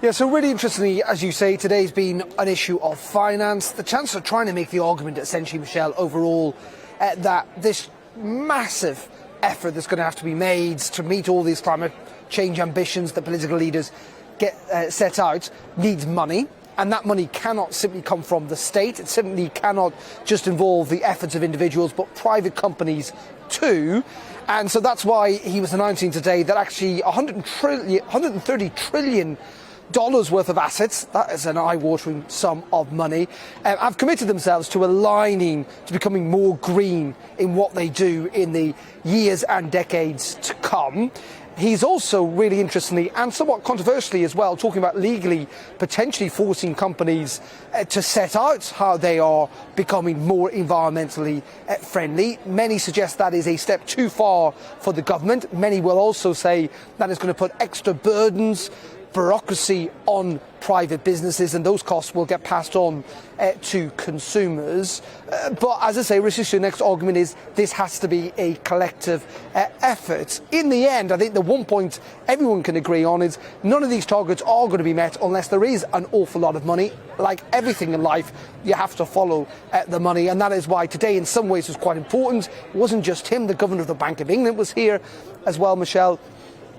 Yeah, so really interestingly, as you say, today's been an issue of finance. The Chancellor trying to make the argument, essentially, Michelle, overall, that this massive effort that's going to have to be made to meet all these climate change ambitions that political leaders get set out needs money. And that money cannot simply come from the state. It simply cannot just involve the efforts of individuals, but private companies too. And so that's why he was announcing today that actually $130 trillion worth of assets, that is an eye-watering sum of money, have committed themselves to aligning, to becoming more green in what they do in the years and decades to come. He's also really interestingly and somewhat controversially as well talking about legally potentially forcing companies to set out how they are becoming more environmentally friendly. Many suggest that is a step too far for the government. Many will also say that is going to put extra burdens, bureaucracy on private businesses, and those costs will get passed on to consumers. But as I say, Rishi Sunak's argument is this has to be a collective effort. In the end, I think the one point everyone can agree on is none of these targets are going to be met unless there is an awful lot of money. Like everything in life, you have to follow the money, and that is why today in some ways was quite important. It wasn't just him, the Governor of the Bank of England was here as well, Michelle,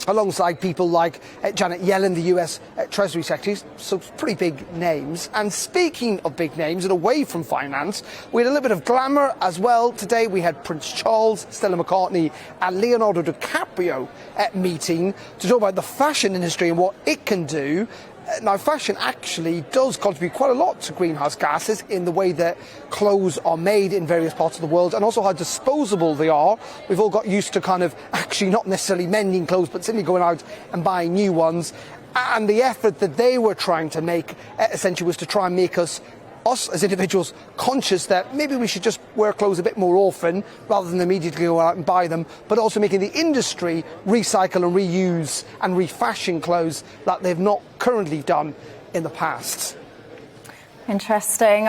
alongside people like Janet Yellen, the US Treasury Secretary, so pretty big names. And speaking of big names and away from finance, we had a little bit of glamour as well. Today we had Prince Charles, Stella McCartney and Leonardo DiCaprio meeting to talk about the fashion industry and what it can do. Now, fashion actually does contribute quite a lot to greenhouse gases in the way that clothes are made in various parts of the world, and also how disposable they are. We've all got used to kind of actually not necessarily mending clothes, but simply going out and buying new ones. And the effort that they were trying to make essentially was to try and make us as individuals conscious that maybe we should just wear clothes a bit more often rather than immediately go out and buy them, but also making the industry recycle and reuse and refashion clothes that they've not currently done in the past. Interesting.